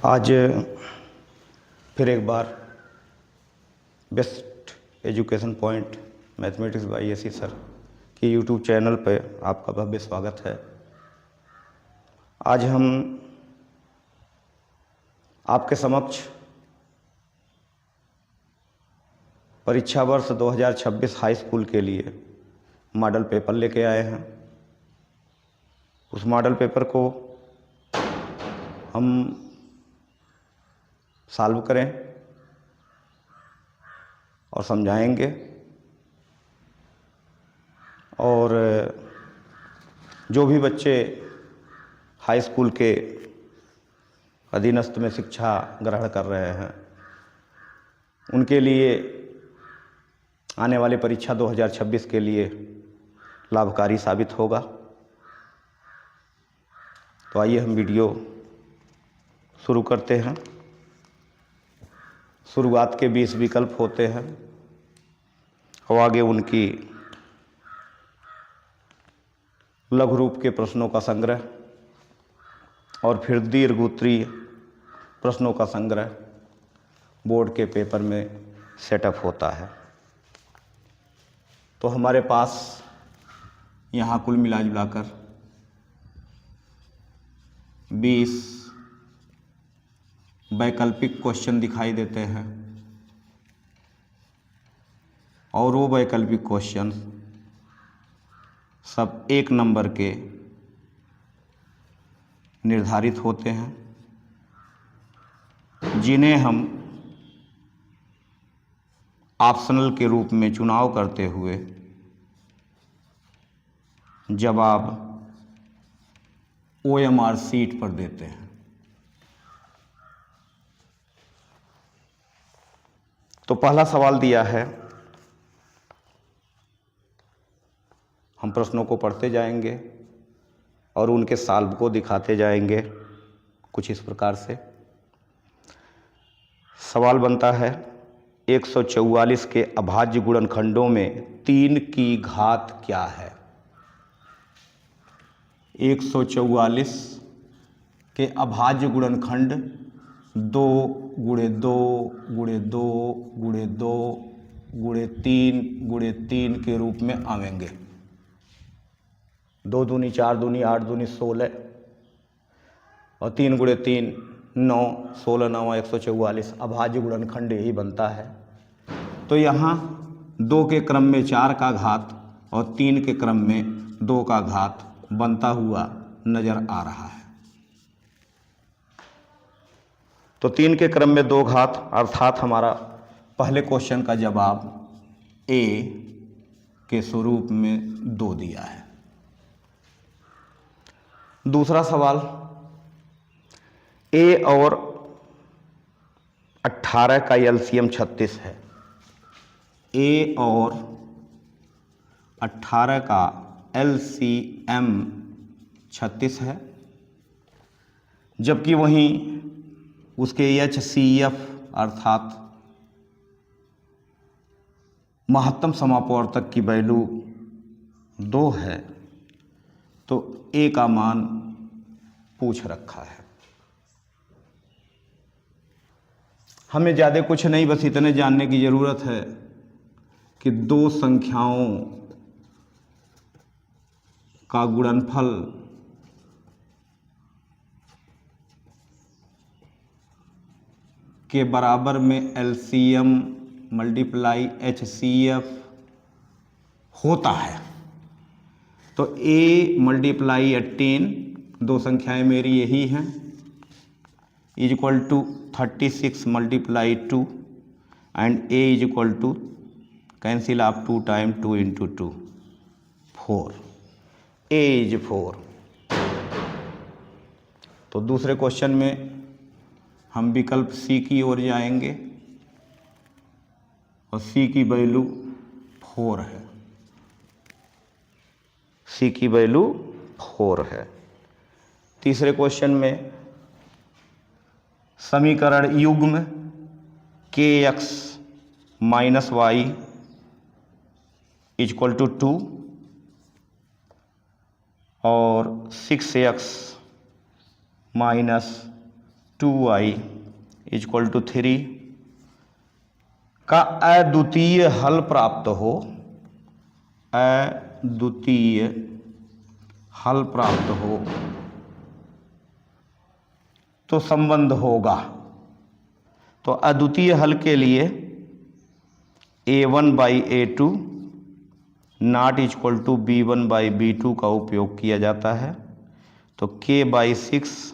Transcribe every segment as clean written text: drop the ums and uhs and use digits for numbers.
आज फिर एक बार best education point mathematics by AC sir की यूट्यूब चैनल पे आपका भव्य स्वागत है। आज हम आपके समक्ष परीक्षा वर्ष 2026 हाई स्कूल के लिए मॉडल पेपर लेके आए हैं। उस मॉडल पेपर को हम सॉल्व करें और समझाएंगे, और जो भी बच्चे हाई स्कूल के अधीनस्थ में शिक्षा ग्रहण कर रहे हैं उनके लिए आने वाली परीक्षा 2026 के लिए लाभकारी साबित होगा। तो आइए हम वीडियो शुरू करते हैं। शुरुआत के 20 विकल्प होते हैं और आगे उनकी लघु रूप के प्रश्नों का संग्रह और फिर दीर्घ उत्तरीय प्रश्नों का संग्रह बोर्ड के पेपर में सेटअप होता है। तो हमारे पास यहाँ कुल मिला जुलाकर 20 वैकल्पिक क्वेश्चन दिखाई देते हैं और वो वैकल्पिक क्वेश्चन सब 1 नंबर के निर्धारित होते हैं, जिन्हें हम ऑप्शनल के रूप में चुनाव करते हुए जवाब OMR सीट पर देते हैं। तो पहला सवाल दिया है, हम प्रश्नों को पढ़ते जाएंगे और उनके सॉल्व को दिखाते जाएंगे। कुछ इस प्रकार से सवाल बनता है, 144 के अभाज्य गुणनखंडों में 3 की घात क्या है। 144 के अभाज्य गुणनखंड 2 गुणे 2 गुणे 2 गुणे 2 गुणे 3 गुणे 3 के रूप में आवेंगे। 2 दूनी 4 दूनी 8 दूनी 16 और 3 गुणे 3 9, 16 9 144 अभाज्य गुणनखंड यही बनता है। तो यहाँ 2 के क्रम में 4 का घात और 3 के क्रम में 2 का घात बनता हुआ नजर आ रहा है। तो 3 के क्रम में 2 घात अर्थात हमारा पहले क्वेश्चन का जवाब A के स्वरूप में 2 दिया है। दूसरा सवाल, A और 18 का एलसीएम 36 है। A और 18 का एलसीएम 36 है, जबकि वहीं उसके HCF अर्थात महत्तम समापवर्तक की वैल्यू 2 है। तो A का मान पूछ रखा है। हमें ज़्यादा कुछ नहीं, बस इतने जानने की ज़रूरत है कि 2 संख्याओं का गुणनफल के बराबर में LCM मल्टीप्लाई HCF होता है। तो A मल्टीप्लाई 18, 2 संख्याएं मेरी यही हैं, is equal to 36 multiply 2 and A is equal to cancel आप 2 टाइम 2 इंटू 2 4, A इज 4। तो दूसरे क्वेश्चन में हम विकल्प C की ओर जाएंगे और C की वैल्यू 4 है। C की वैल्यू 4 है। तीसरे क्वेश्चन में समीकरण युग्म kx minus Y equal to 2 और 6x minus 2i equal to 3 का अद्वितीय हल प्राप्त हो, अद्वितीय हल प्राप्त हो तो संबंध होगा। तो अद्वितीय हल के लिए a1/a2 not equal to b1/b2 का उपयोग किया जाता है। तो k/6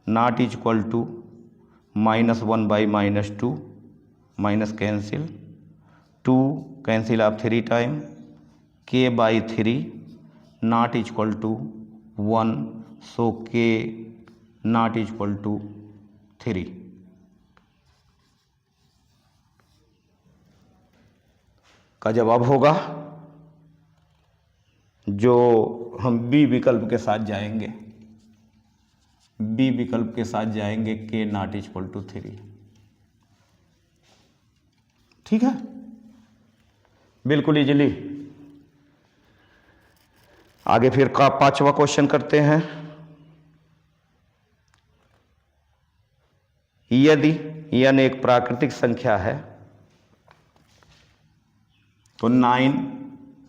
not equal to -1/-2 minus cancel 2 cancel of 3 time k/3 not equal to 1 so k not equal to 3। का जवाब होगा जो हम बी विकल्प के साथ जाएंगे, बी विकल्प के साथ जाएंगे k नॉट इक्वल टू 3। ठीक है, बिल्कुल इजीली। आगे फिर का 5वां क्वेश्चन करते हैं। यदि n एक प्राकृतिक संख्या है तो 9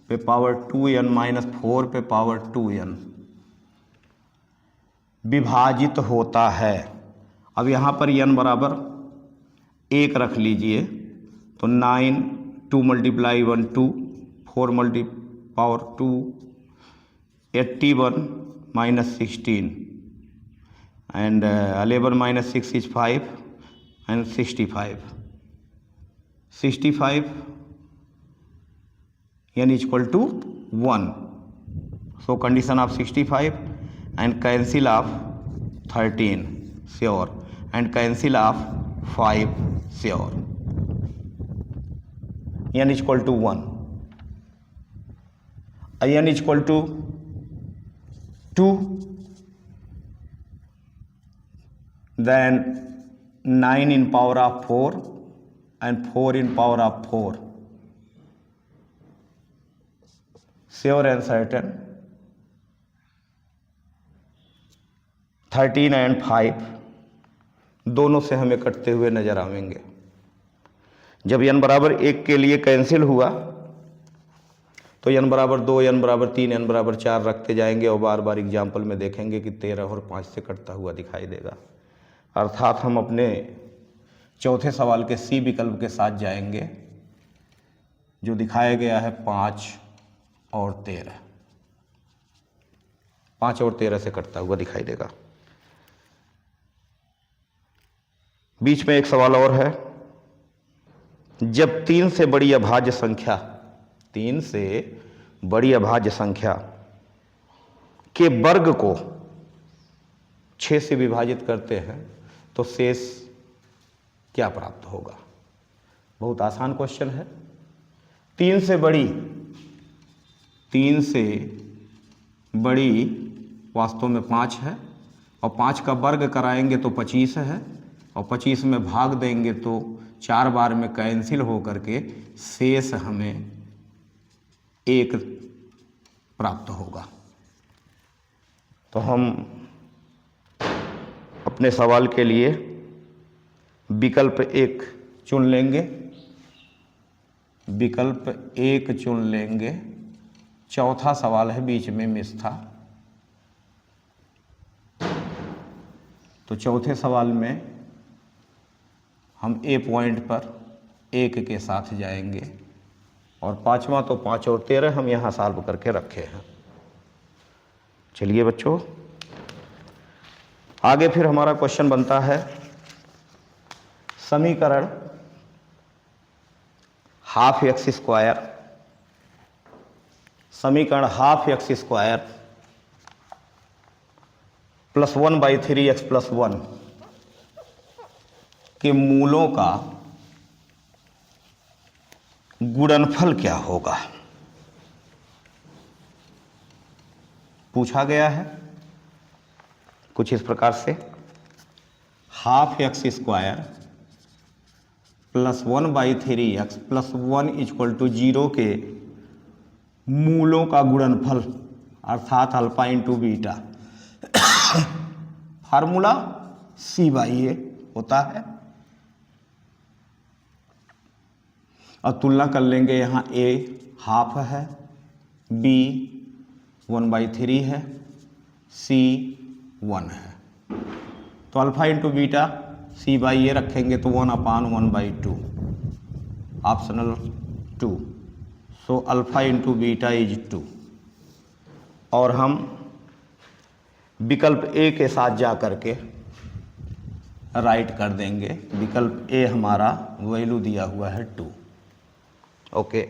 पे पावर 2n माइनस 4 पे पावर 2n विभाजित होता है। अब यहाँ पर n बराबर 1 रख लीजिए, तो 9 2 multiply 1 2 4 multi power 2 81 minus 16 and 11 minus 6 is 5 and 65 n equal to 1. So condition of 65 and cancel of 13 sure and cancel of 5 sure. n equal to 1. n equal to 2, then 9 in power of 4 and 4 in power of 4. Sure and certain 13 and 5 दोनों से हमें कटते हुए नजर आवेंगे। जब n बराबर 1 के लिए कैंसिल हुआ तो n बराबर 2, n बराबर 3, n बराबर 4 रखते जाएंगे और बार बार एग्जाम्पल में देखेंगे कि 13 और 5 से कटता हुआ दिखाई देगा। अर्थात हम अपने चौथे सवाल के सी विकल्प के साथ जाएंगे जो दिखाया गया है 5 और 13। 5 और 13 से कटता हुआ दिखाई देगा। बीच में एक सवाल और है, जब 3 से बड़ी अभाज्य संख्या, 3 से बड़ी अभाज्य संख्या के वर्ग को 6 से विभाजित करते हैं तो शेष क्या प्राप्त होगा। बहुत आसान क्वेश्चन है। 3 से बड़ी वास्तव में 5 है और 5 का वर्ग कराएंगे तो 25 है और 25 में भाग देंगे तो 4 बार में कैंसिल हो करके शेष हमें 1 प्राप्त होगा। तो हम अपने सवाल के लिए विकल्प 1 चुन लेंगे, विकल्प 1 चुन लेंगे। चौथा सवाल है, बीच में मिस था, तो चौथे सवाल में हम ए पॉइंट पर 1 के साथ जाएंगे और 5वां तो 5 और 13 हम यहाँ सॉल्व करके रखे हैं। चलिए बच्चों, आगे फिर हमारा क्वेश्चन बनता है समीकरण हाफ एक्स स्क्वायर, समीकरण half X square plus 1/3x plus 1 के मूलों का गुणनफल क्या होगा पूछा गया है कुछ इस प्रकार से। Half X square plus 1/3x plus 1 equal to 0 के मूलों का गुणनफल अर्थात alpha into beta. Formula C/A होता है। और तुलना कर लेंगे, यहाँ A हाफ है, B 1/3 है, C 1 है। तो अल्फा इंटू बीटा C/A रखेंगे तो 1/1/2, optional 2। So alpha into beta is 2। और हम विकल्प ए के साथ जा करके राइट कर देंगे। विकल्प ए हमारा वैल्यू दिया हुआ है 2। ओके।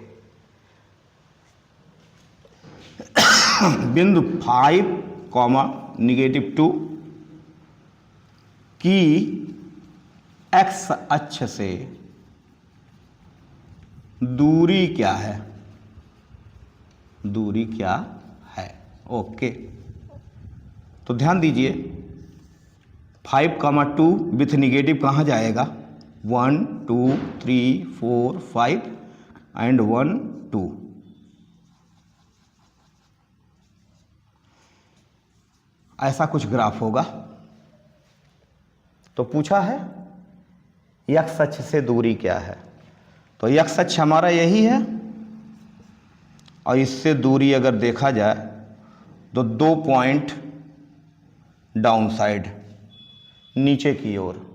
बिंदु 5, -2 की एक्स अक्ष से दूरी क्या है? दूरी क्या है? ओके। तो ध्यान दीजिए, 5, 2 विथ निगेटिव कहाँ जाएगा? 1 2 3 4 5 एंड 1 2। ऐसा कुछ ग्राफ होगा। तो पूछा है एक्स अक्ष से दूरी क्या है, तो एक्स अक्ष हमारा यही है, और इससे दूरी अगर देखा जाए तो 2 पॉइंट डाउन साइड, नीचे की ओर,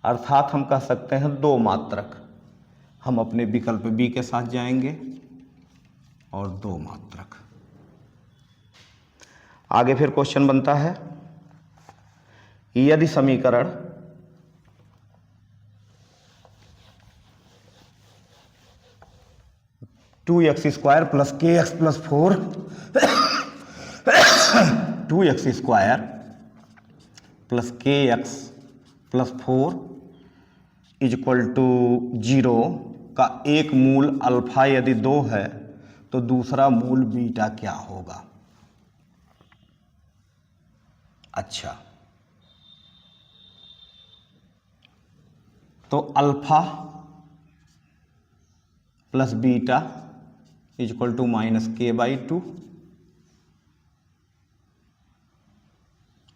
अर्थात हम कह सकते हैं 2 मात्रक। हम अपने विकल्प बी के साथ जाएंगे और 2 मात्रक। आगे फिर क्वेश्चन बनता है, यदि समीकरण two x square plus k x plus 4 2x square plus k x plus 4 is equal to 0 का एक मूल अल्फा यदि 2 है तो दूसरा मूल बीटा क्या होगा? अच्छा, तो alpha plus beta is equal to -k/2,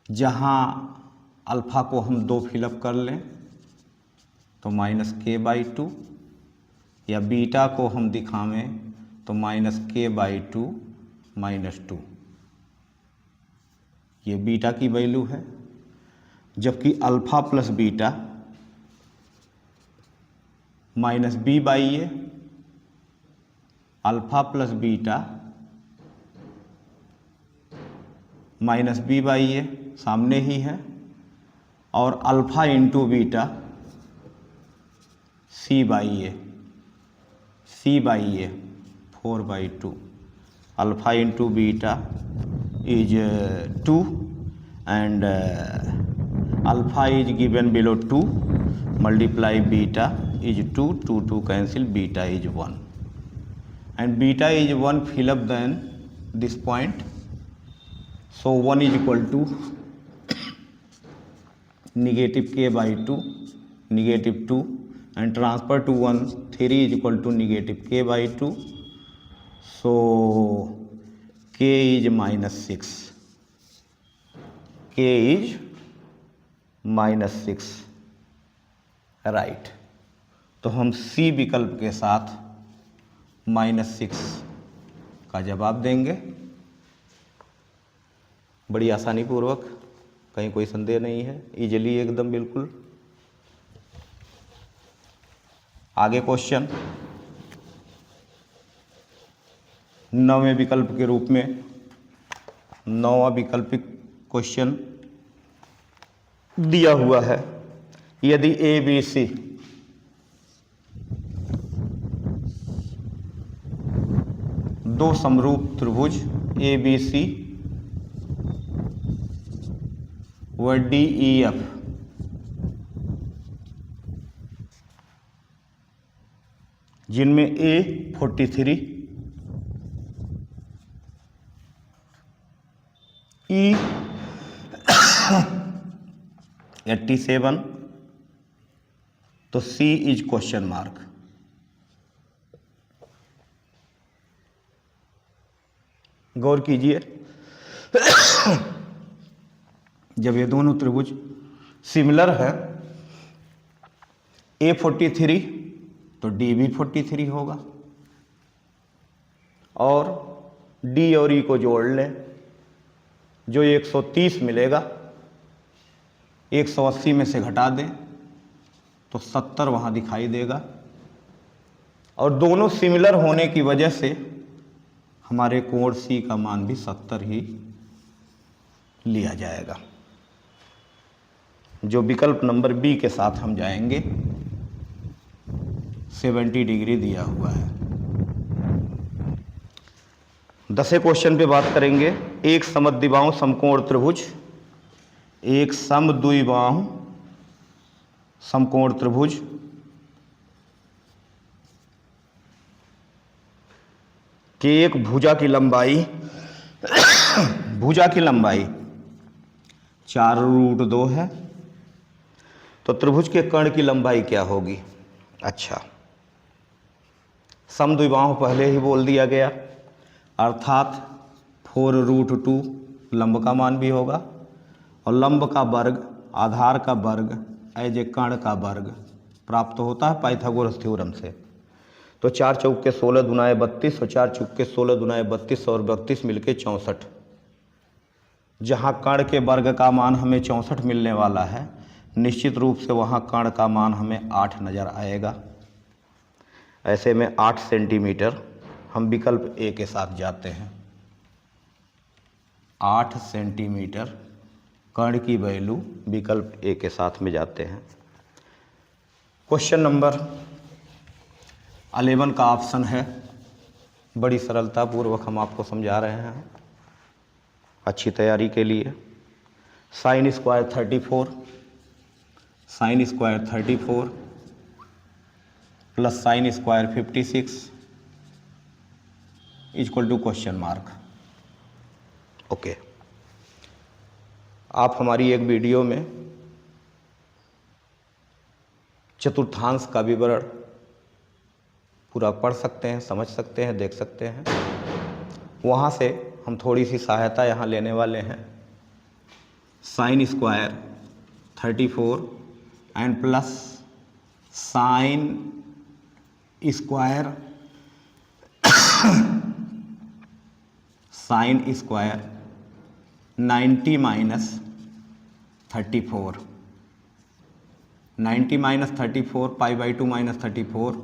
जहाँ अल्फा को हम 2 फिलअप कर लें तो -k/2, या बीटा को हम दिखावें तो -k/2 -2। ये बीटा की वैल्यू है, जबकि alpha plus beta -b/a, alpha plus beta -b/a सामने ही है, और alpha into beta c/a 4/2। Alpha into beta is 2 and alpha is given below 2, multiply beta is 2, 2 cancel, beta is 1 and beta is 1 fill up then this point, so 1 is equal to -k/2 -2 and transfer to 1, 3 is equal to -k/2, so k is -6, k is -6 right. तो हम सी विकल्प के साथ -6 का जवाब देंगे बड़ी आसानी पूर्वक, कहीं कोई संदेह नहीं है, इजीली एकदम बिल्कुल। आगे क्वेश्चन 9वें विकल्प के रूप में 9वां विकल्पिक क्वेश्चन दिया हुआ है, यदि ए बी सी दो समरूप त्रिभुज ए बी सी व डी ई एफ जिनमें ए 43 ई 87 तो सी इज क्वेश्चन मार्क। गौर कीजिए, जब ये दोनों त्रिभुज सिमिलर है A43 तो D भी 43 होगा, और D और E को जोड़ लें, जो 130 मिलेगा 180 में से घटा दें तो 70 वहाँ दिखाई देगा, और दोनों सिमिलर होने की वजह से हमारे कोण C का मान भी 70 ही लिया जाएगा, जो विकल्प नंबर बी के साथ हम जाएंगे। 70 डिग्री दिया हुआ है। 10वें क्वेश्चन पे बात करेंगे। एक समद्विबाहु समकोण त्रिभुज, एक समद्विबाहु समकोण त्रिभुज के एक भुजा की लंबाई भुजा की लंबाई 4√2 है, तो त्रिभुज के कर्ण की लंबाई क्या होगी? अच्छा, समद्विबाहु पहले ही बोल दिया गया, अर्थात 4√2 लंब का मान भी होगा, और लंब का वर्ग आधार का वर्ग एज ए कर्ण का वर्ग प्राप्त होता है पाइथागोरस थ्योरम से। तो 4 चौके 16 दुनाए 32 और 4 चौके 16 दुनाए 32 और 32 मिलके 64। जहाँ कर्ण के वर्ग का मान हमें 64 मिलने वाला है, निश्चित रूप से वहाँ कर्ण का मान हमें 8 नज़र आएगा। ऐसे में 8 सेंटीमीटर हम विकल्प ए के साथ जाते हैं। 8 सेंटीमीटर कर्ण की वैल्यू विकल्प ए के साथ में जाते हैं। क्वेश्चन नंबर 11 का ऑप्शन है, बड़ी सरलता पूर्वक हम आपको समझा रहे हैं अच्छी तैयारी के लिए। Sine square 34 plus sine square 56 equal to question mark. Okay, आप हमारी एक वीडियो में चतुर्थांश का विवरण पूरा पढ़ सकते हैं, समझ सकते हैं, देख सकते हैं। वहाँ से हम थोड़ी सी सहायता यहाँ लेने वाले हैं। Sine square 34 and plus sine square sine square 90 minus 34, 90 minus 34 π/2 minus 34,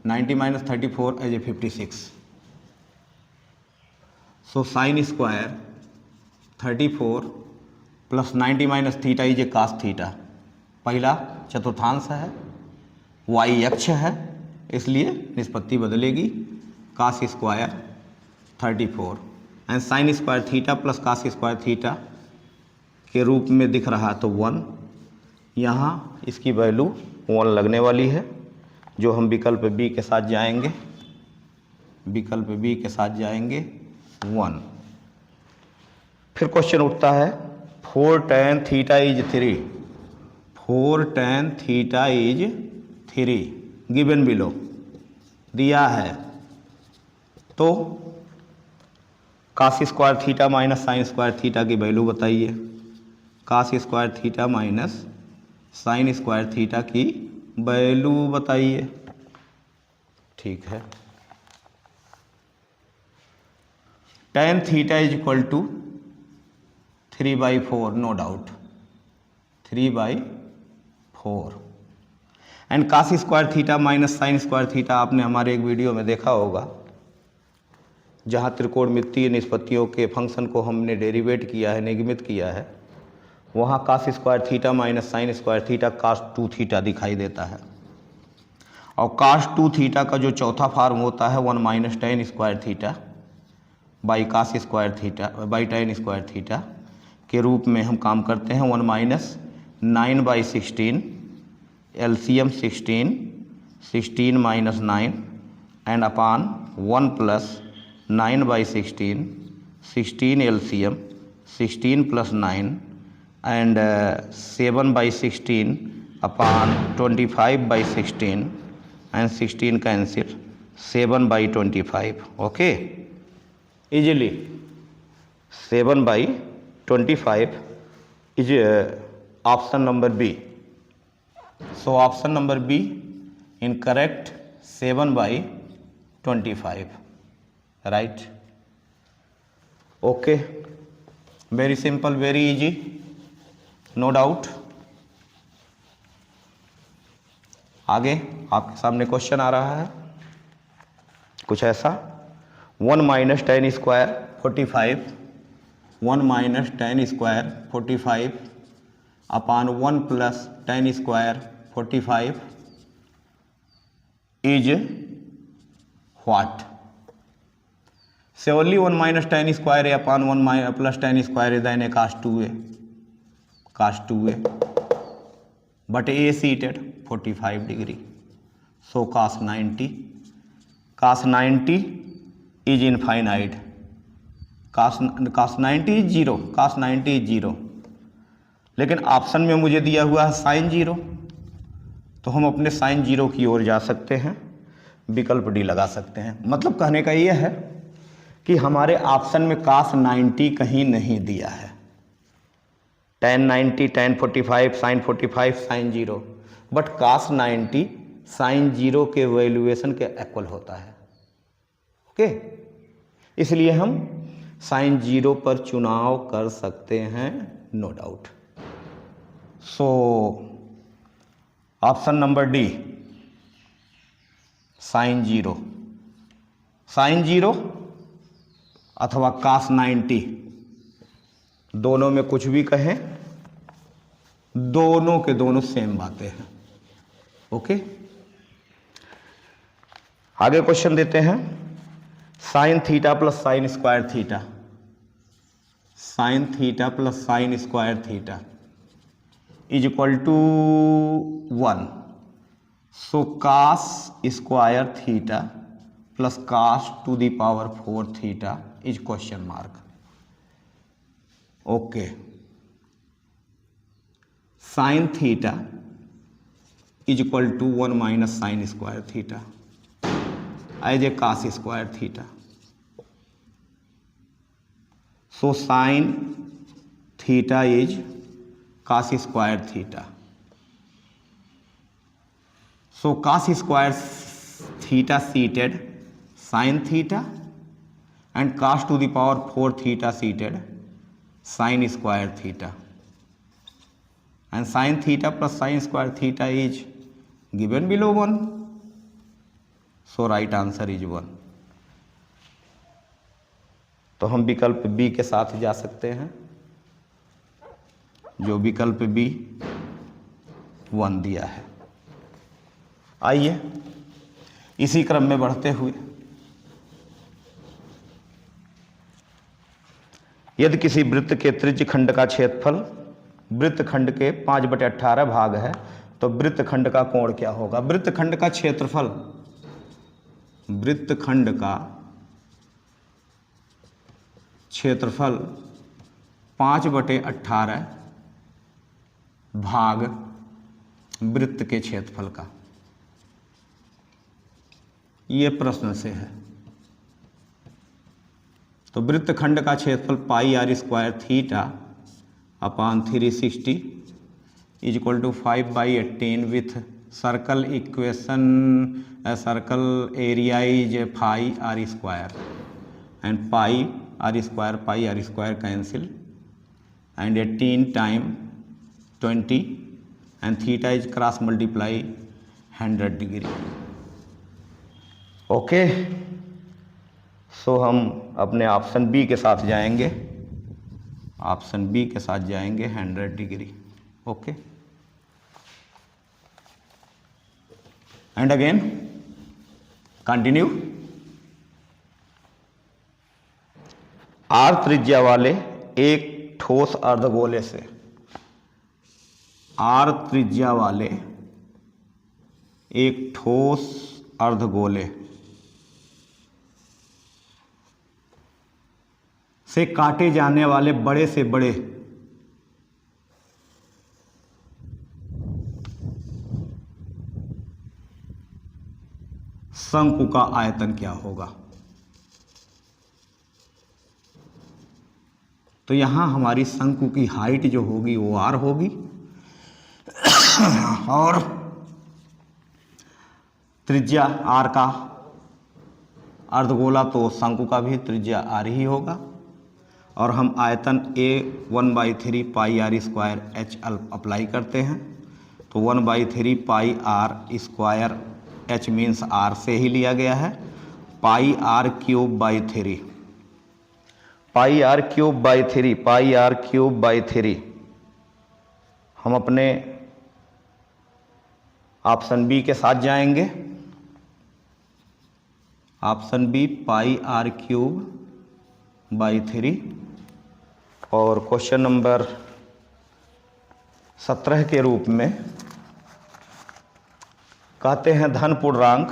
90 minus 34 as a 56। So sine square 34 plus 90 minus theta is a cos theta. पहला चतुर्थांश है, वाई अक्ष है, इसलिए निष्पत्ति बदलेगी। Cos square 34 and sine square theta plus cos square theta के रूप में दिख रहा तो 1, यहाँ इसकी वैल्यू 1 लगने वाली है, जो हम विकल्प बी के साथ जाएंगे। विकल्प बी के साथ जाएंगे 1। फिर क्वेश्चन उठता है 4 tan theta is 3, 4 tan theta is 3 given below दिया है, तो cos square theta minus sine square theta की वैल्यू बताइए। Cos square theta minus sine square theta की वैल्यू बताइए। ठीक है, tan theta is equal to 3/4, no doubt 3/4। And cos square theta minus sine square theta आपने हमारे एक video में देखा होगा, जहाँ त्रिकोणमितीय निष्पत्तियों के फंक्शन को हमने डेरिवेट किया है, निगमित किया है। वहाँ cos square theta minus sine square theta cos 2 theta दिखाई देता है, और कास 2 थीटा का जो चौथा फॉर्म होता है 1 minus tan square theta by cos square theta by tan square theta के रूप में हम काम करते हैं। 1 minus 9/16 LCM 16, 16 minus 9 and upon 1 plus 9/16, 16 LCM 16 plus 9 and 7/16 upon 25/16 and 16 cancel 7/25. Okay, easily 7/25 is option number B. So option number B incorrect, 7/25, right. Okay, very simple, very easy, no doubt. आगे आपके सामने question आ रहा है कुछ ऐसा, 1 minus 10 square 45, 1 minus 10 square 45 upon 1 plus 10 square 45 is what? से only 1 minus 10 square upon 1 plus 10 square is then a cos 2a, but a seated 45 degree, so cos 90 is infinite, cos 90 is 0, cos 90 is 0, लेकिन option में मुझे दिया हुआ है sign 0, तो हम अपने साइन 0 की ओर जा सकते हैं, विकल्प डी लगा सकते हैं। मतलब कहने का यह है कि हमारे ऑप्शन में cos 90 कहीं नहीं दिया है, tan 90, tan 45, sin 45, sin 0, but cos 90 sin 0 के वैल्यूएशन के इक्वल होता है। ओके, इसलिए हम sin 0 पर चुनाव कर सकते हैं, no doubt. So option number D, sin 0 अथवा cos 90, दोनों में कुछ भी कहें, दोनों के दोनों सेम बातें हैं। ओके, आगे क्वेश्चन देते हैं, sine theta plus sine square theta, sine theta plus sine square theta is equal to 1, so cos square theta plus cos to the power 4 theta is question mark. Okay, sine theta is equal to 1 minus sine square theta as a cos square theta, so sine theta is cos square theta, so cos square theta seated sine theta and cos to the power 4 theta seated sign square theta, and sin theta plus sin square theta is given below 1, so right answer is 1। तो हम विकल्प B के साथ जा सकते हैं, जो विकल्प बी 1 दिया है। आइए इसी क्रम में बढ़ते हुए, यदि किसी वृत्त के त्रिज्यखंड का क्षेत्रफल वृत्तखंड के 5/18 भाग है, तो वृत्तखंड का कोण क्या होगा? वृत्तखंड का क्षेत्रफल, वृत्तखंड का क्षेत्रफल 5/18 भाग वृत्त के क्षेत्रफल का, ये प्रश्न से है। तो वृत्तखंड का क्षेत्रफल pi r square theta upon 360 is equal to 5/18 with circle equation, circle area is pi r square and pi r square cancel and 18 time 20 and theta is cross multiply 100 degree. Okay, so हम अपने option B के साथ जाएंगे, option B के साथ जाएंगे 100 degree. Okay, and again continue. R त्रिज्या वाले एक ठोस अर्धगोले से, आर त्रिज्या वाले एक ठोस अर्धगोले से काटे जाने वाले बड़े से बड़े शंकु का आयतन क्या होगा? तो यहां हमारी शंकु की हाइट जो होगी वो r होगी, और त्रिज्या r का अर्धगोला तो शंकु का भी त्रिज्या r ही होगा। और हम आयतन a 1/3 pi r square h apply करते हैं, तो 1/3 pi r square h means r से ही लिया गया है, pi r cube by 3, pi r cube by 3, pi r cube by 3। हम अपने ऑप्शन बी के साथ जाएंगे। Option B pi r cube by 3। और क्वेश्चन नंबर 17 के रूप में कहते हैं धन पूर्णांक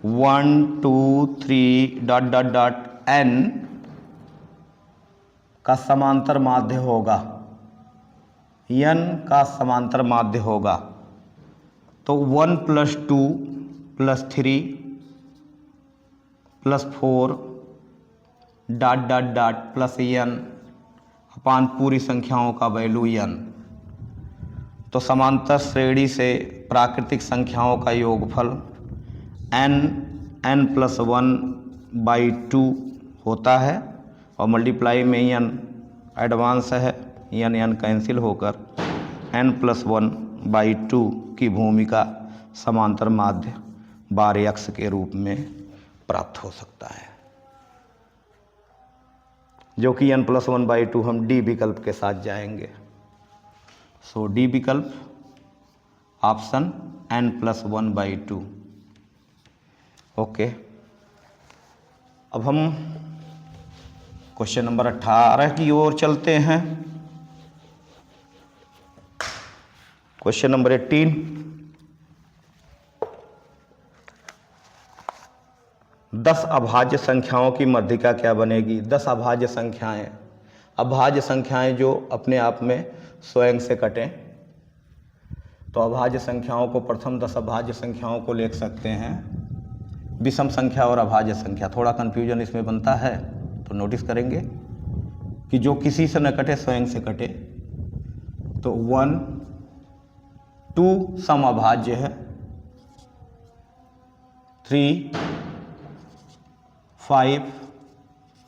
1 2 3 डॉट डॉट डॉट n का समांतर माध्य होगा, n का समांतर माध्य होगा। तो 1 + 2 + 3 + 4 dot dot dot plus n अपान पूरी संख्याओं का वैल्यू n। तो समांतर श्रेणी से प्राकृतिक संख्याओं का योगफल n+1/2 होता है, और मल्टीप्लाई में n एडवांस है, n कैंसिल होकर n+1/2 की भूमिका समांतर माध्य बार अक्ष के रूप में प्राप्त हो सकता है, जो कि n+1/2 हम डी विकल्प के साथ जाएंगे। सो डी विकल्प ऑप्शन n+1/2। ओके, अब हम क्वेश्चन नंबर 18 की ओर चलते हैं। क्वेश्चन नंबर 18, 10 अभाज्य संख्याओं की मध्यिका क्या बनेगी। 10 अभाज्य संख्याएं, अभाज्य संख्याएं जो अपने आप में स्वयं से कटें। तो अभाज्य संख्याओं को प्रथम 10 अभाज्य संख्याओं को लिख सकते हैं विषम संख्या और अभाज्य संख्या। थोड़ा कन्फ्यूजन इसमें बनता है, तो नोटिस करेंगे कि जो किसी से न कटे स्वयं से कटे। तो 1 2 सम अभाज्य है, 3 5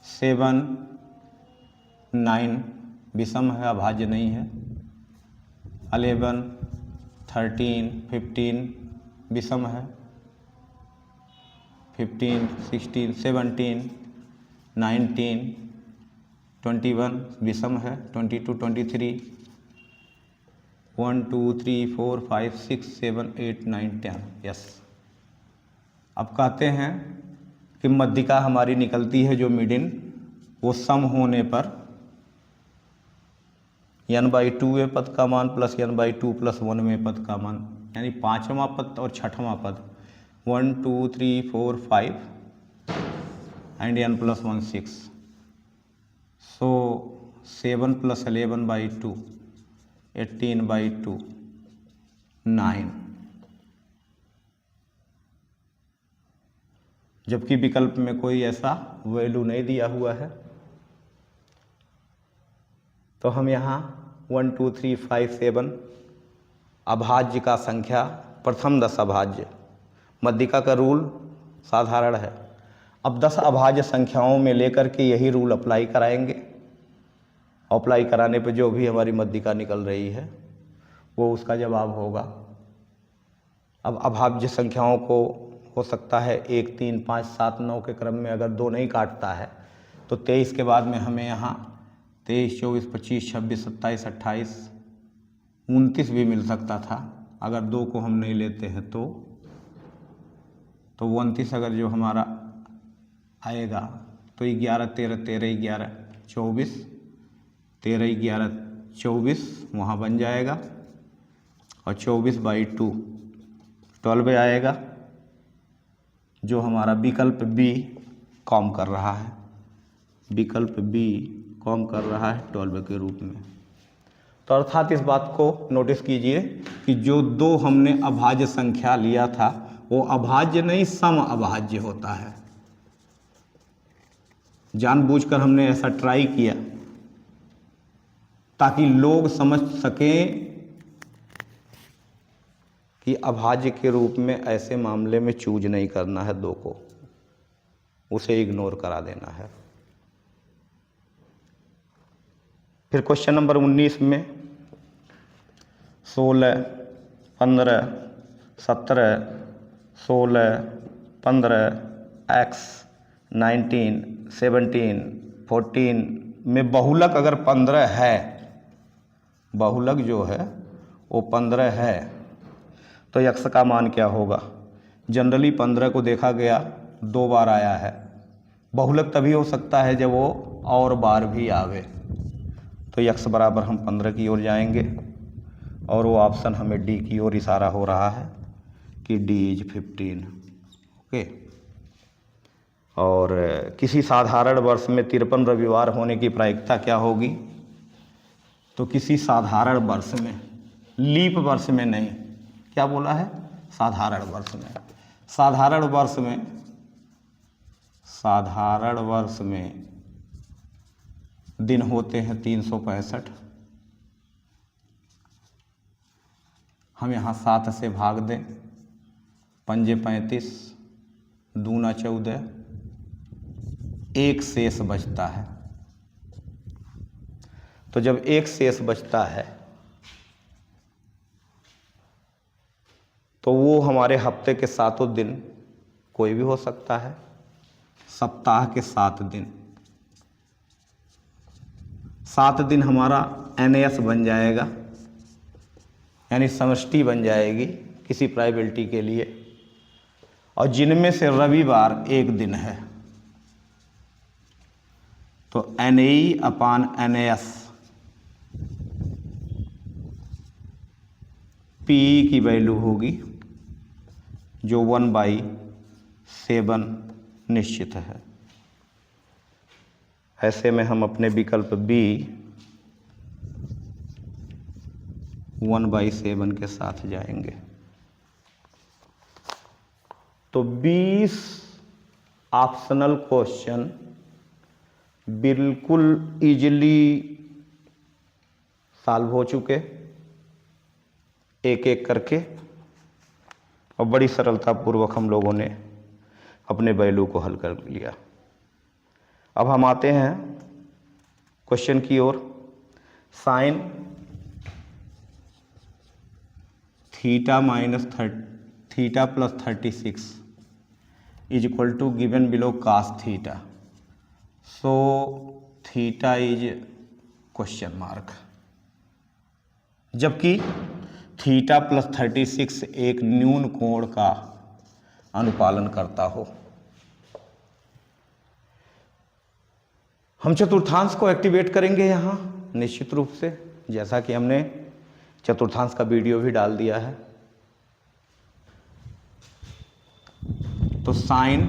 7 9 विषम है, अभाज्य नहीं है। 11 13 15 विषम है। 15 16 17 19 21 विषम है। 22 23 1 2 3 4 5 6 7 8 9 10 यस। अब कहते हैं कि मध्यिका हमारी निकलती है जो मिडिन, वो सम होने पर n/2वें पद का मान प्लस n/2 + 1वें पद का मान, यानी 5वां पद और 6वां पद 1 2 3 4 5 एंड n+1 6। सो 7 + 11/2 18/2 9। जबकि विकल्प में कोई ऐसा वैल्यू नहीं दिया हुआ है, तो हम यहाँ 1 2 3 5 7 अभाज्य का संख्या प्रथम 10 अभाज्य, मध्यिका का रूल साधारण है। अब 10 अभाज्य संख्याओं में लेकर के यही रूल अप्लाई कराएंगे। अप्लाई कराने पे जो भी हमारी मध्यिका निकल रही है वो उसका जवाब होगा। अब अभाज्य संख्याओं को हो सकता है 1 3 5 7 9 के क्रम में, अगर 2 नहीं काटता है तो 23 के बाद में हमें यहाँ 23 24 25 26 27 28 29 भी मिल सकता था। अगर 2 को हम नहीं लेते हैं तो 29 अगर जो हमारा आएगा तो 11 13 13 11 24 13 11 24 वहाँ बन जाएगा, और 24/2 12 आएगा, जो हमारा विकल्प बी कॉम कर रहा है। विकल्प बी कॉम कर रहा है 12 के रूप में। तो अर्थात इस बात को नोटिस कीजिए कि जो 2 हमने अभाज्य संख्या लिया था वो अभाज्य नहीं सम अभाज्य होता है। जानबूझकर हमने ऐसा ट्राई किया ताकि लोग समझ सकें कि अभाज्य के रूप में ऐसे मामले में चूज नहीं करना है 2 को, उसे इग्नोर करा देना है। फिर क्वेश्चन नंबर 19 में 16, 15, 17, 16, 15, x, 19, 17, 14 में बहुलक अगर 15 है, बहुलक जो है वो 15 है, तो x का मान क्या होगा? जनरली 15 को देखा गया 2 बार आया है, बहुलक तभी हो सकता है जब वो और बार भी आवे। तो x बराबर हम 15 की ओर जाएंगे और वो ऑप्शन हमें D की ओर इशारा हो रहा है कि D इज 15। ओके। और किसी साधारण वर्ष में 53 रविवार होने की प्रायिकता क्या होगी? तो किसी साधारण वर्ष में, लीप वर्ष में नहीं, क्या बोला है? साधारण वर्ष में। साधारण वर्ष में दिन होते हैं 365। हम यहाँ 7 से भाग दें, 5 35, 2 14, 1 शेष बचता है। तो जब 1 शेष बचता है तो वो हमारे हफ्ते के 7 दिन कोई भी हो सकता है, सप्ताह के 7 दिन। 7 दिन हमारा NS बन जाएगा, यानी समष्टि बन जाएगी किसी प्रोबेबिलिटी के लिए, और जिनमें से रविवार 1 दिन है। तो NE/NS PE की वैल्यू होगी जो 1/7 निश्चित है। ऐसे में हम अपने विकल्प B 1/7 के साथ जाएंगे। तो 20 ऑप्शनल क्वेश्चन बिल्कुल इजीली सॉल्व हो चुके, एक एक करके, और बड़ी सरलतापूर्वक हम लोगों ने अपने वैल्यू को हल कर लिया। अब हम आते हैं क्वेश्चन की ओर। Sine theta plus 36 is equal to given below cos theta, so theta is question mark. जबकि थीटा प्लस 36 एक न्यून कोण का अनुपालन करता हो। हम चतुर्थांश को एक्टिवेट करेंगे यहाँ निश्चित रूप से, जैसा कि हमने चतुर्थांश का वीडियो भी डाल दिया है। तो sine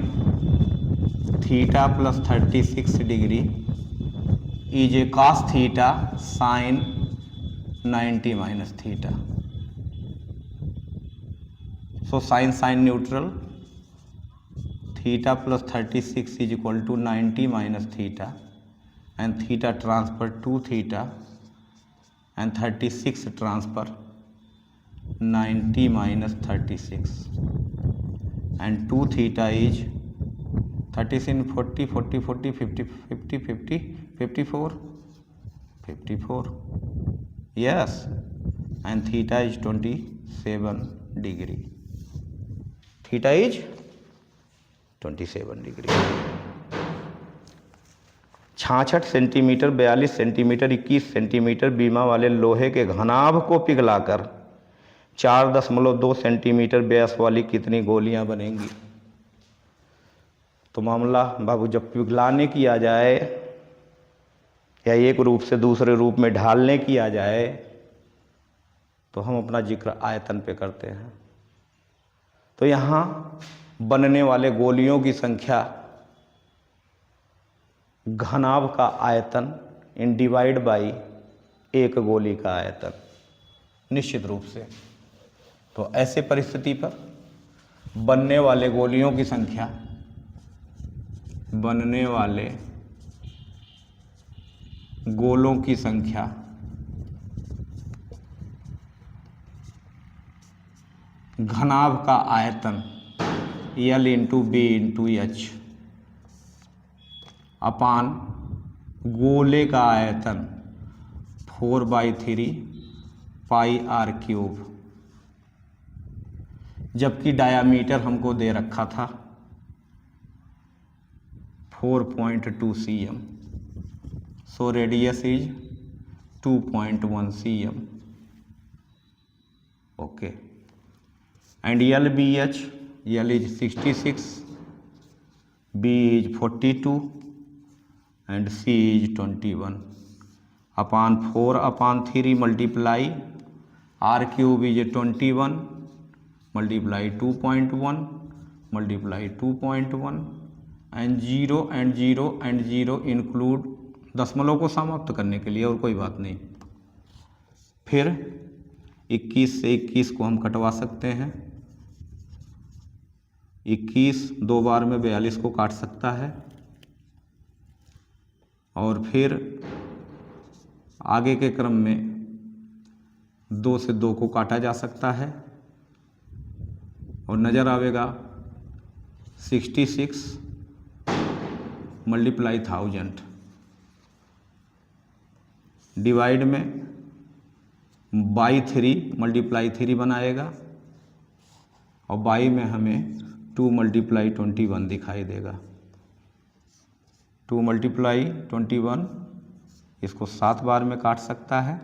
theta plus 36 degree is a cos theta sine 90 minus theta. So sine neutral, theta plus 36 is equal to 90 minus theta, and theta transfer to theta, and 36 transfer 90 minus 36, and 2 theta is 36 40 40 40 50 50 50 54 54, yes, and theta is 27 degree. Theta is 27 degree. 66 centimetre, 42 centimetre, 21 centimetre बीमा वाले लोहे के घनाभ को पिघलाकर 4.2 centimetre व्यास वाली कितनी गोलियां बनेंगी? तो मामला बाबू जब पिघलाने की आ जाए या एक रूप से दूसरे रूप में ढालने की आ जाए तो हम अपना जिक्र आयतन पे करते हैं। तो यहाँ बनने वाले गोलियों की संख्या घनाभ का आयतन इन डिवाइड बाई एक गोली का आयतन, निश्चित रूप से। तो ऐसे परिस्थिति पर बनने वाले गोलियों की संख्या, बनने वाले गोलों की संख्या घनाभ का आयतन L into B into H upon गोले का आयतन 4/3 पाई आर क्यूब, जबकि डायामीटर हमको दे रखा था 4.2 cm, so radius is 2.1 cm. Okay, and LBH, L is 66, B is 42 and C is 21 upon 4/3 multiply R cube is 21 multiply 2.1 multiply 2.1 and 0 and 0 include दशमलव को समाप्त करने के लिए, और कोई बात नहीं. फिर 21 से 21 को हम कटवा सकते हैं. 21 दो बार में 42 को काट सकता है, और फिर आगे के क्रम में 2 से 2 को काटा जा सकता है, और नज़र आवेगा 66 मल्टीप्लाई 1000 डिवाइड में बाई 3 मल्टीप्लाई 3 बनाएगा, और बाई में हमें 2 मल्टीप्लाई 21 दिखाई देगा. 2 मल्टीप्लाई 21 इसको 7 बार में काट सकता है,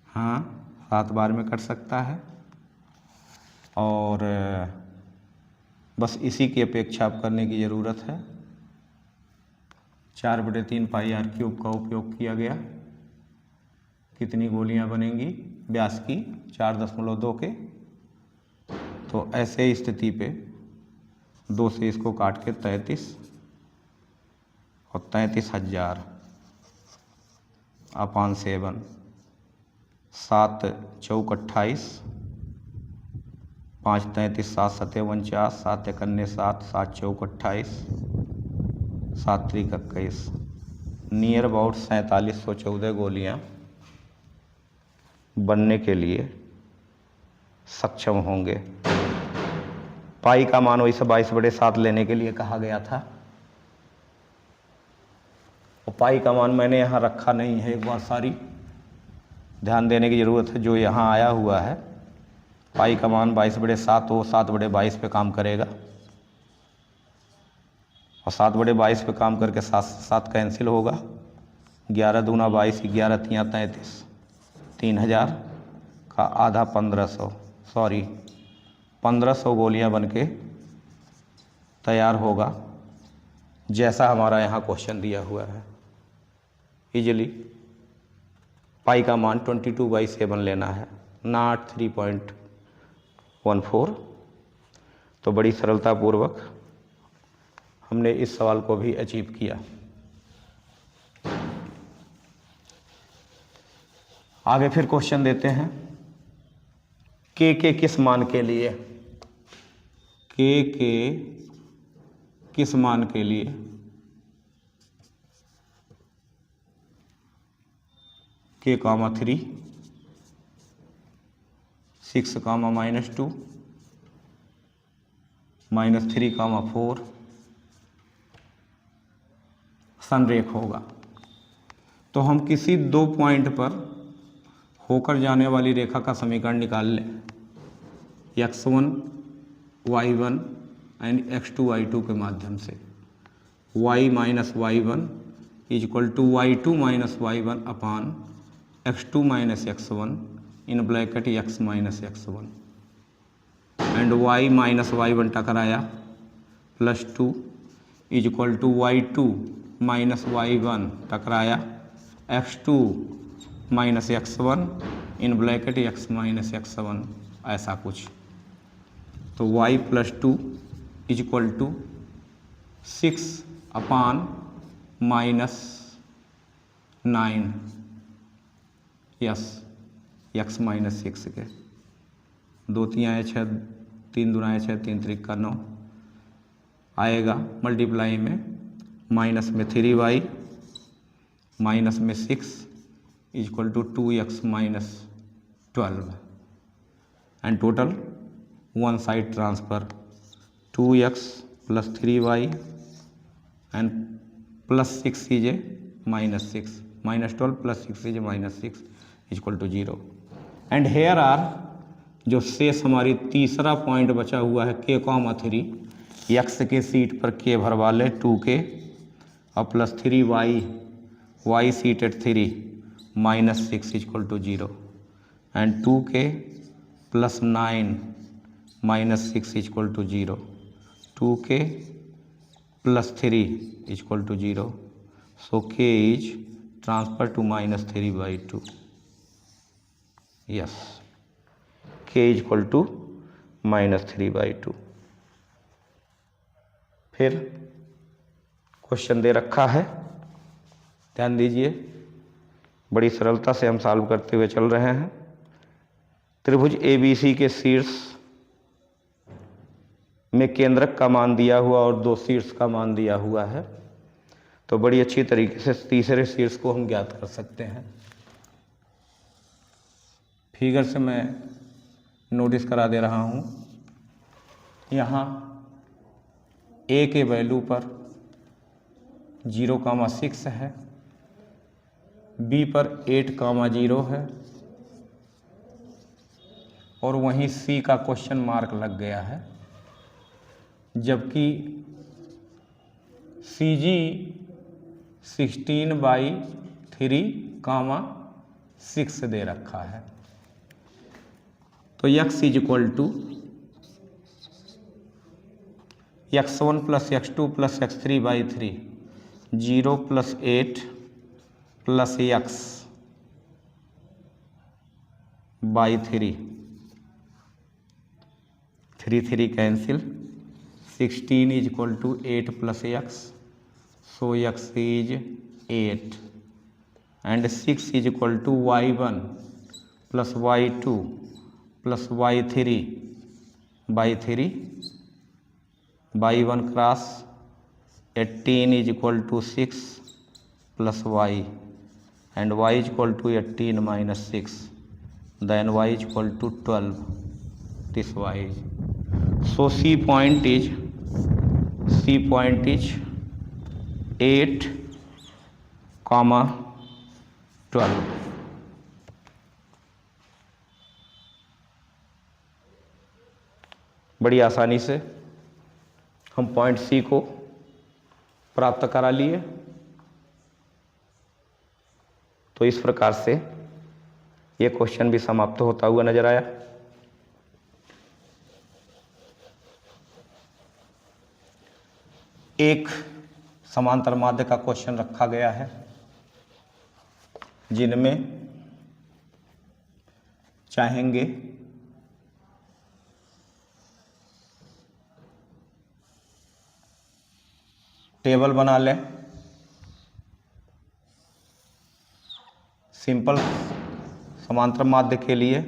हाँ 7 बार में कट सकता है, और बस इसी की अपेक्षा अब करने की ज़रूरत है. 4/3 पाई आर क्यूब का उपयोग किया गया. कितनी गोलियां बनेंगी व्यास की 4.2 के, तो ऐसे स्थिति पे 2 से इसको काट के 33 और 33,000 अपान 7, 7 चौक 28, 5 33, 7 7 49, 7 51 7, 7 चौक 28, 7 3 21, नियर अबाउट 4714 गोलियां बनने के लिए सक्षम होंगे. पाई का मान वैसे 22/7 लेने के लिए कहा गया था, और पाई का मान मैंने यहाँ रखा नहीं है, एक बार सारी ध्यान देने की ज़रूरत है. जो यहाँ आया हुआ है पाई का मान 22/7 वो 7/22 पे काम करेगा, और 7/22 पे काम करके 7 कैंसिल होगा. 11 दूना 22, 11 तियाँ 33, 3000 का आधा 1500 गोलियां बनके तैयार होगा, जैसा हमारा यहाँ क्वेश्चन दिया हुआ है. इजीली पाई का मान 22/7 लेना है, नॉट 3.14. तो बड़ी सरलतापूर्वक हमने इस सवाल को भी अचीव किया. आगे फिर क्वेश्चन देते हैं. के किस मान के लिए, के किस मान के लिए k, 3, 6, -2, -3, 4 संरेख होगा. तो हम किसी 2 पॉइंट पर होकर जाने वाली रेखा का समीकरण निकाल लें. x1 y1 and x2 y2 के माध्यम से. y minus y1 is equal to y2 minus y1 upon x2 minus x1 in bracket x minus x1, and y minus y1 टकराया +2 is equal to y2 minus y1 टकराया x2 minus x1 in bracket x minus x1, ऐसा कुछ. तो y +2 is equal to 6 upon -9 yes x minus 6 के. 2 तियाँ 6, 3 दूना 6, 3 त्रिक का 9 आएगा. मल्टीप्लाई में माइनस में 3y माइनस में 6 equal to 2x minus 12 and total one side transfer 2x plus 3y and plus 6 is a minus 6 minus 12 plus 6 is a minus 6 equal to 0 and here are जो शेष हमारी तीसरा point बचा हुआ है k, 3 x के seat पर k भरवा लें 2k और plus 3y y seat at 3 minus 6 equal to 0 and 2k plus 9 minus 6 equal to 0 2k plus 3 equal to 0 so k is transfer to minus 3/2 yes k equal to minus 3/2। फिर question दे रखा है, ध्यान दीजिए, बड़ी सरलता से हम सॉल्व करते हुए चल रहे हैं। त्रिभुज ABC के शीर्ष में केंद्रक का मान दिया हुआ और दो शीर्ष का मान दिया हुआ है, तो बड़ी अच्छी तरीके से तीसरे शीर्ष को हम ज्ञात कर सकते हैं। फिगर से मैं नोटिस करा दे रहा हूँ, यहाँ a के वैल्यू पर 0,6 है, b पर 8,0 है और वहीं c का क्वेश्चन मार्क लग गया है, जबकि CG 16/3,6 दे रखा है। तो x equal to x1 plus x2 plus x3/3 0 plus 8 plus x/3 3 cancel 16 is equal to 8 plus x so x is 8 and 6 is equal to y1 plus y2 plus y3/3 y1 cross 18 is equal to 6 plus y and y is equal to 18 minus 6 then y is equal to 12 this y is so C point is 8, 12 बड़ी आसानी से हम point C को प्राप्त करा लिए। तो इस प्रकार से ये क्वेश्चन भी समाप्त होता हुआ नजर आया। एक समांतर माध्य का क्वेश्चन रखा गया है, जिनमें चाहेंगे टेबल बना लें। सिंपल समांतर माध्य के लिए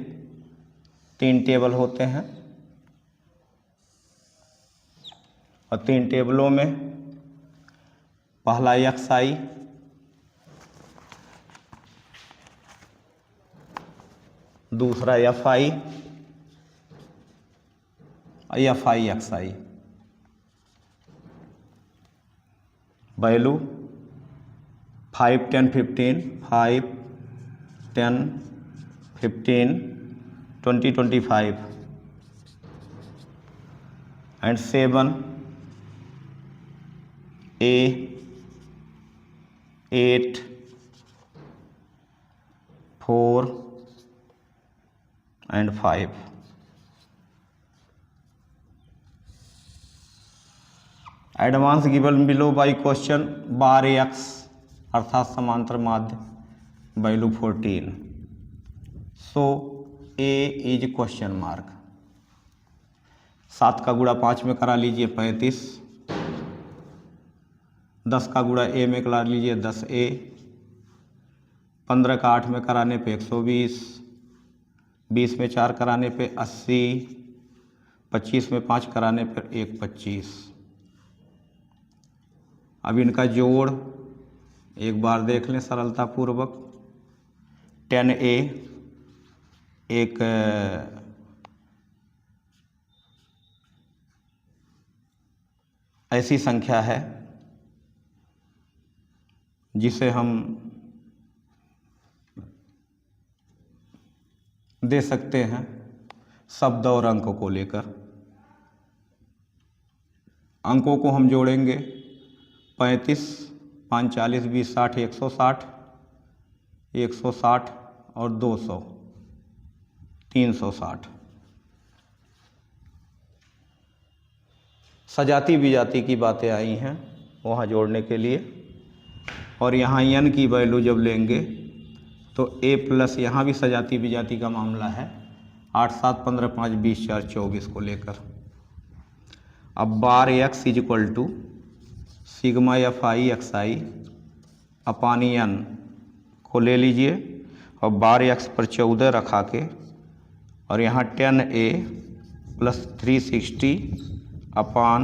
3 टेबल होते हैं और 3 टेबलों में पहला xi, दूसरा fi और fi xi। Value 5, 10, 15, 5, 10, 15, 20, 25 and 7, A, 8, 4 and 5। Advance given below by question bar x अर्थात समांतर माध्य value 14 so A is question mark. 7 का गुणा 5 में करा लीजिए 35, 10 का गुणा A में करा लीजिए 10A, 15 का 8 में कराने पे 120, 20 में 4 कराने पे 80, 25 में 5 कराने पर 125। अब इनका जोड़ एक बार देख लें सरलता पूर्वक। 10A एक ऐसी संख्या है जिसे हम दे सकते हैं शब्द और अंक को लेकर। अंकों को हम जोड़ेंगे 35, 5, 40, 20, 60, 160, 160 और 200, 360। सजाती विजाती की बातें आई हैं वहाँ जोड़ने के लिए, और यहाँ n की वैल्यू जब लेंगे तो a प्लस यहाँ भी सजाती विजाती का मामला है, 8, 7, 15, 5, 20, 4, 24 को लेकर। अब bar x is equal to sigma fi xi अपानी n को ले लीजिए और बार x पर 14 रखा के, और यहाँ 10a plus 360 upon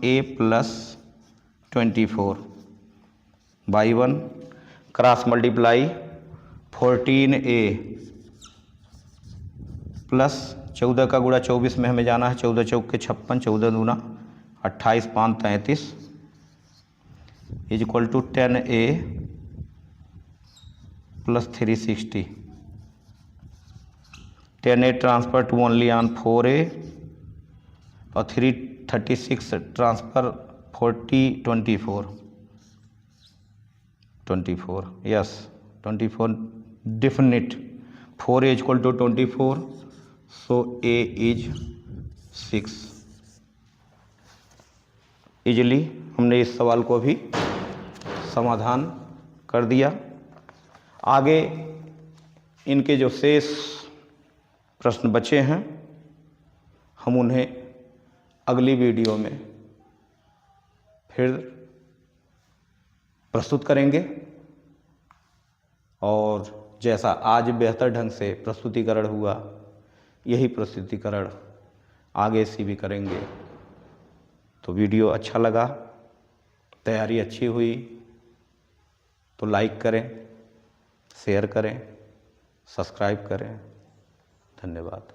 a plus 24 by 1 cross multiply 14a plus 14 का गुणा 24 में हमें जाना है, 14 चौक के 56, 14 दूना 28, 5, 33 is equal to 10a plus 360। 10a transfer to only on 4a और 336 transfer 24 yes 24 definite 4a is equal to 24, so a is 6। Easily हमने इस सवाल को भी समाधान कर दिया। आगे इनके जो शेष प्रश्न बचे हैं हम उन्हें अगली वीडियो में फिर प्रस्तुत करेंगे, और जैसा आज बेहतर ढंग से प्रस्तुतिकरण हुआ यही प्रस्तुतिकरण आगे से भी करेंगे। तो वीडियो अच्छा लगा, तैयारी अच्छी हुई तो लाइक करें, शेयर करें, सब्सक्राइब करें। धन्यवाद।